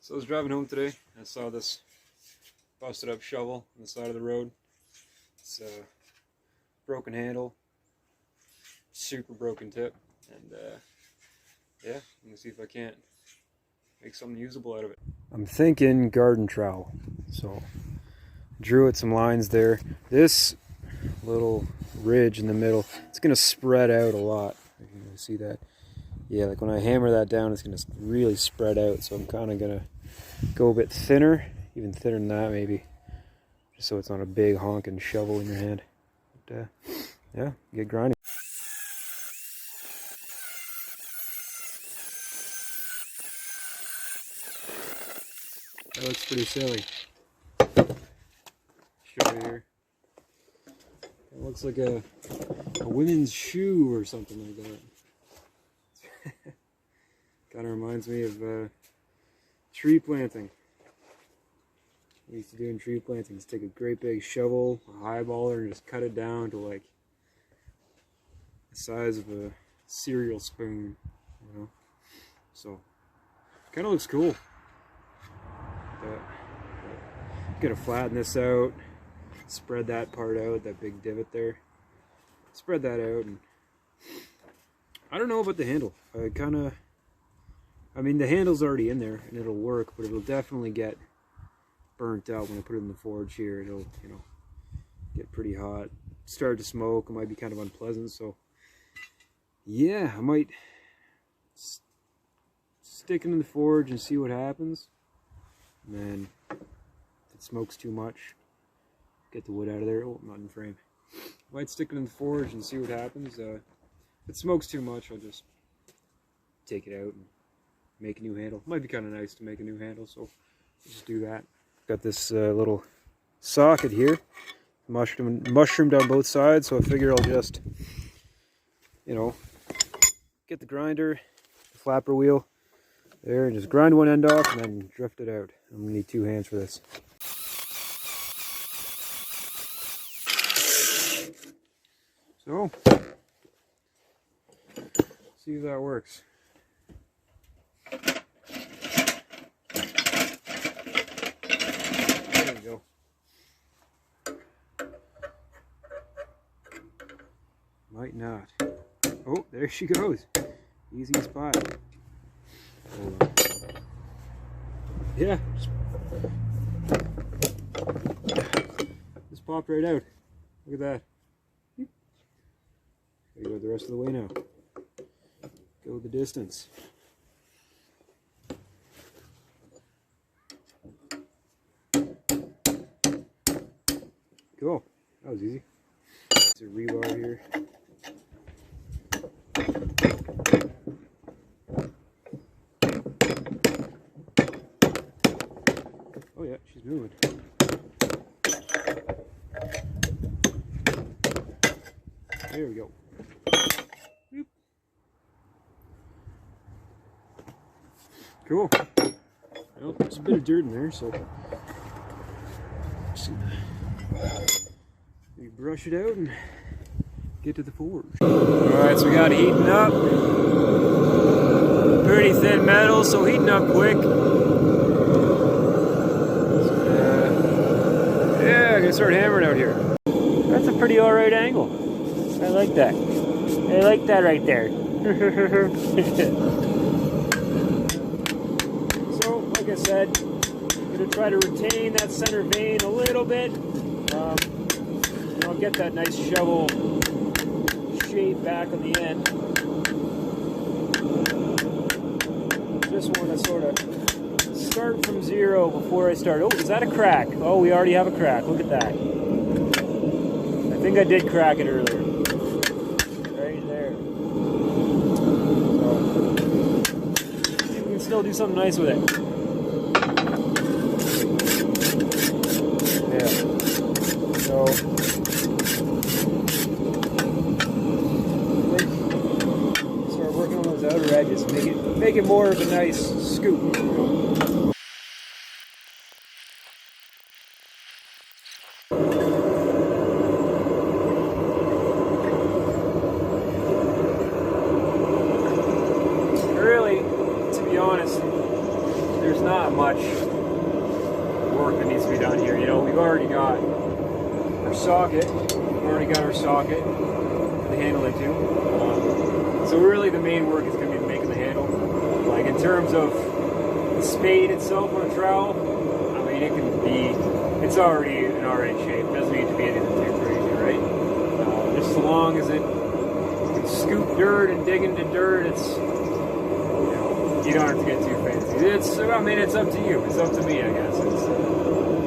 So I was driving home today and I saw this busted up shovel on the side of the road. It's a broken handle, super broken tip, and yeah, I'm gonna see if I can't make something usable out of it. I'm thinking garden trowel. So drew it some lines there. This little ridge in the middle, it's gonna spread out a lot. You can see that. Yeah, like when I hammer that down, it's gonna really spread out. So I'm kind of gonna go a bit thinner, even thinner than that maybe, just so it's not a big honking shovel in your hand. But yeah, get grinding. That looks pretty silly. Show you here. It looks like a women's shoe or something like that. Kind of reminds me of tree planting. We used to do in tree plantings, take a great big shovel, a highballer, and just cut it down to like the size of a cereal spoon, you know. So kind of looks cool. But gotta flatten this out, spread that part out, that big divot there. Spread that out, and I don't know about the handle. I mean, the handle's already in there and it'll work, but it'll definitely get burnt out when I put it in the forge here. It'll, you know, get pretty hot, start to smoke. It might be kind of unpleasant. So yeah, I might stick it in the forge and see what happens. And then if it smokes too much, get the wood out of there. Oh, not in frame. Might stick it in the forge and see what happens. If it smokes too much, I'll just take it out and make a new handle. Might be kind of nice to make a new handle, so just do that. Got this little socket here, mushroomed on both sides, so I figure I'll just, you know, get the grinder, the flapper wheel there, and just grind one end off and then drift it out. I'm gonna need 2 hands for this. So, see if that works. There we go. Might not. Oh, there she goes. Easy spot. Hold on. Yeah. Just popped right out. Look at that. Gotta go the rest of the way now. Go the distance. Cool. That was easy. There's a rebar here. Oh yeah, she's moving. There we go. Boop. Cool. Well, there's a bit of dirt in there, so just maybe brush it out and get to the forge. Alright, so we got it heating up. Pretty thin metal, so heating up quick. Yeah, I'm gonna start hammering out here. That's a pretty alright angle. I like that. I like that right there. So, like I said, I'm gonna try to retain that center vein a little bit. And I'll get that nice shovel shape back on the end. Just want to sort of start from zero before I start. Oh, is that a crack? Oh, we already have a crack. Look at that. I think I did crack it earlier. Right there. So, see if we can still do something nice with it. Yeah. So, start working on those outer edges. Make it more of a nice scoop. You know? Really, to be honest, there's not much work that needs to be done here. You know, we've already got our socket. For the handle into. So really the main work is going to be making the handle. Like in terms of the spade itself on a trowel, I mean it's already in alright shape. It doesn't need to be anything too crazy, right? Just as long as it can scoop dirt and dig into dirt, it's, you don't have to get too fancy. It's up to you. It's up to me, I guess. It's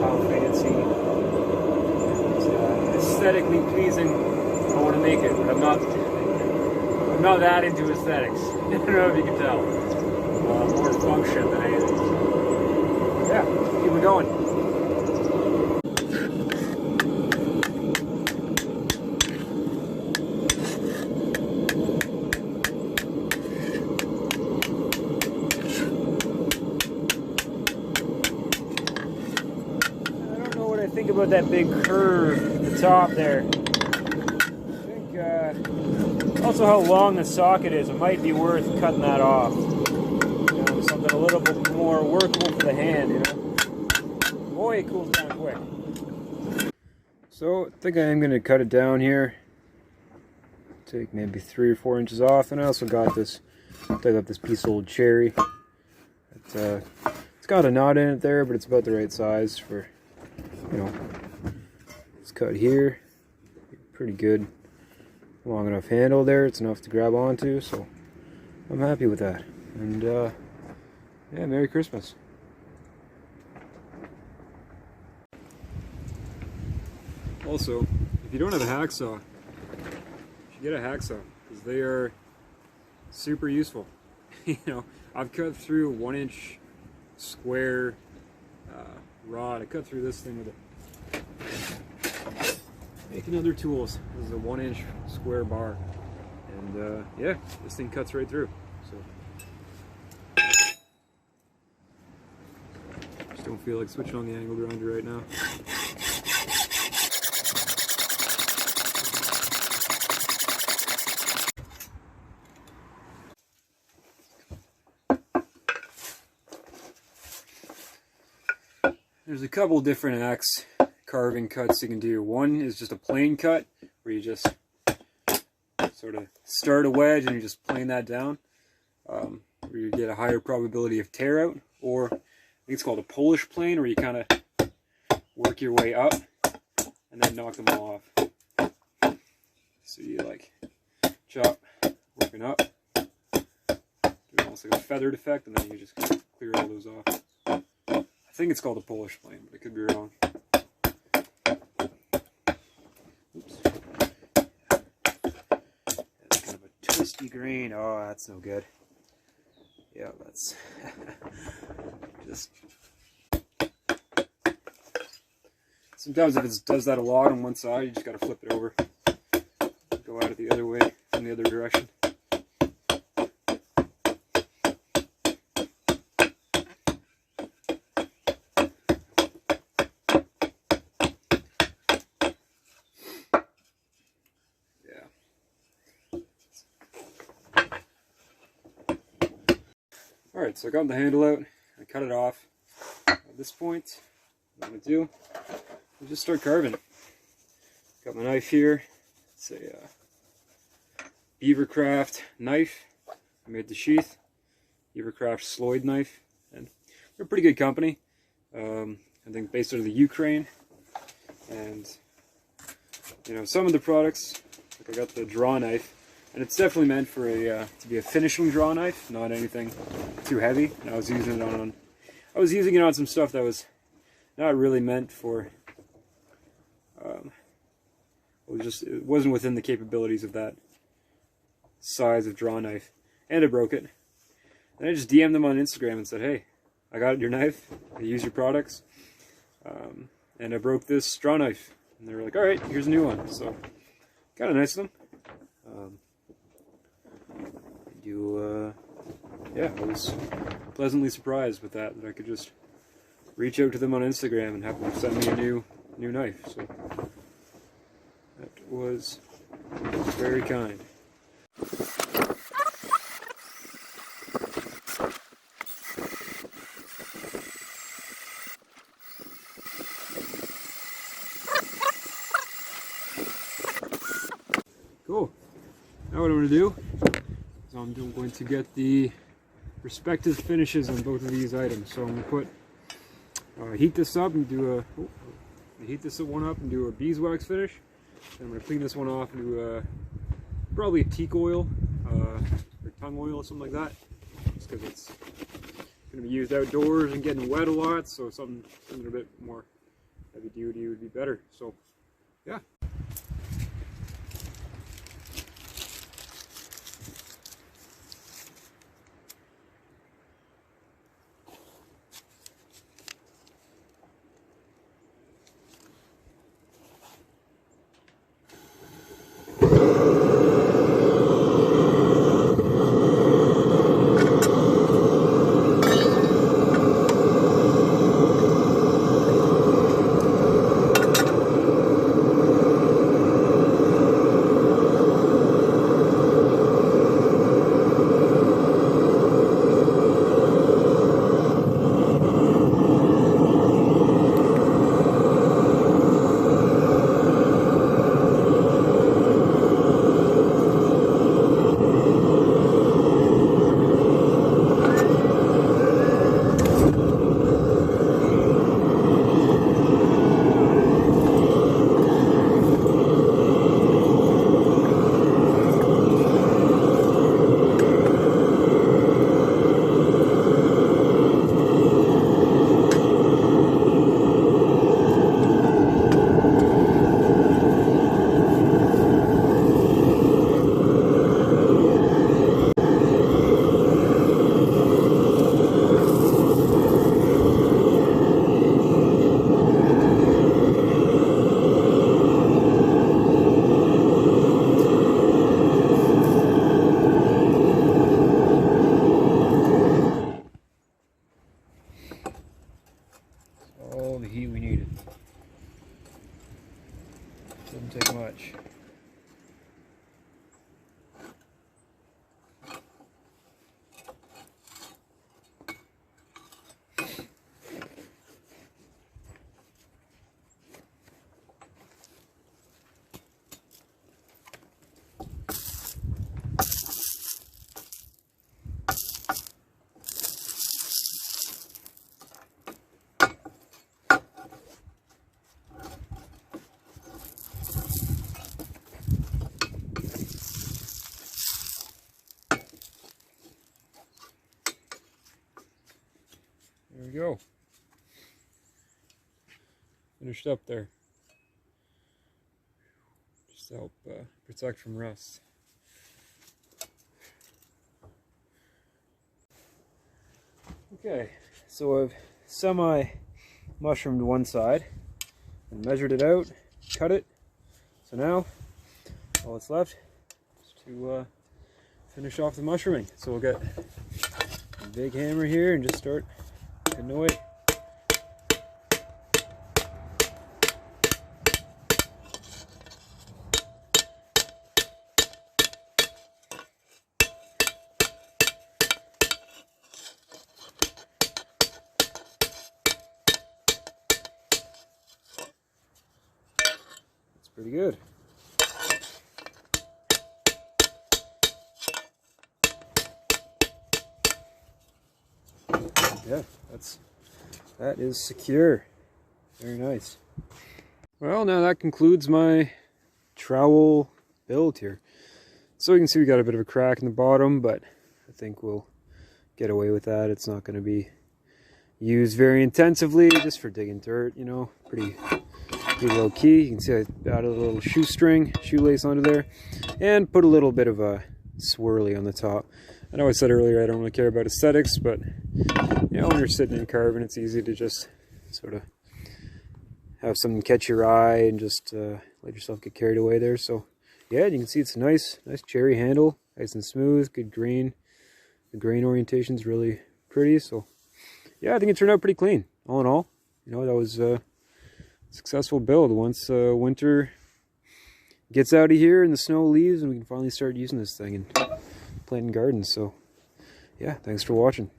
how fancy, aesthetically pleasing I want to make it, but I'm not that into aesthetics. I don't know if you can tell. More function than anything. Yeah, keep it going. I don't know what I think about that big curve at the top there. Also how long the socket is, it might be worth cutting that off. You know, something a little bit more workable for the hand, you know. Boy, it cools down quick. So I think I am going to cut it down here. Take maybe 3 or 4 inches off, and I also got this, dug up this piece of old cherry. It's got a knot in it there, but it's about the right size for, you know, it's cut here. Pretty good. Long enough handle there, it's enough to grab onto, so I'm happy with that. And yeah, Merry Christmas. Also, if you don't have a hacksaw, you should get a hacksaw, because they are super useful. You know, I've cut through a 1-inch square rod. I cut through this thing with it. Making other tools. This is a 1-inch square bar, and yeah, this thing cuts right through. So just don't feel like switching on the angle grinder right now. There's a couple different axe carving cuts you can do. One is just a plain cut, where you just sort of start a wedge and you just plane that down, where you get a higher probability of tear out. Or I think it's called a Polish plane, where you kind of work your way up and then knock them all off. So you like chop, working up, do almost like a feathered effect, and then you just clear all those off. I think it's called a Polish plane, but I could be wrong. Twisty grain. Oh, that's no good. Yeah, that's just. Sometimes if it does that a lot on one side, you just gotta flip it over. Go at it the other way, from the other direction. Alright, so I got the handle out, I cut it off. At this point, what I'm going to do is just start carving. Got my knife here. It's a Beavercraft knife. I made the sheath. Beavercraft Sloyd knife. And they're a pretty good company. I think based out of the Ukraine. And, you know, some of the products, like I got the draw knife. And it's definitely meant for a to be a finishing draw knife, not anything too heavy. And I was using it on some stuff that was not really meant for. It wasn't within the capabilities of that size of draw knife, and I broke it. And I just DM'd them on Instagram and said, "Hey, I got your knife. I use your products, and I broke this draw knife." And they were like, "All right, here's a new one." So, kind of nice of them. Yeah, I was pleasantly surprised with that I could just reach out to them on Instagram and have them send me a new knife. So that was very kind. now what I'm going to do is I'm going to get the respective finishes on both of these items. So I'm going to put heat this up and do a heat this one up and do a beeswax finish. Then I'm going to clean this one off and do probably a teak oil or tongue oil or something like that, just because it's going to be used outdoors and getting wet a lot, so something a bit more heavy duty would be better. So yeah. All the heat we needed. Didn't take much. There we go. Finished up there. Just to help protect from rust. Okay, so I've semi-mushroomed one side and measured it out, cut it. So now all that's left is to finish off the mushrooming. So we'll get a big hammer here and just start cutting away. That's pretty good. Yeah, that is secure. Very nice. Well, now that concludes my trowel build here. So you can see we got a bit of a crack in the bottom, but I think we'll get away with that. It's not going to be used very intensively, just for digging dirt, you know, pretty low key. You can see I added a little shoelace onto there, and put a little bit of a swirly on the top. I know I said earlier I don't really care about aesthetics, but you know, when you're sitting in carving, it's easy to just sort of have something catch your eye and just let yourself get carried away there. So yeah, you can see it's a nice cherry handle, nice and smooth, good grain. The grain orientation is really pretty. So yeah, I think it turned out pretty clean. All in all, you know, that was a successful build. Once winter gets out of here and the snow leaves, and we can finally start using this thing and planting gardens. So yeah, thanks for watching.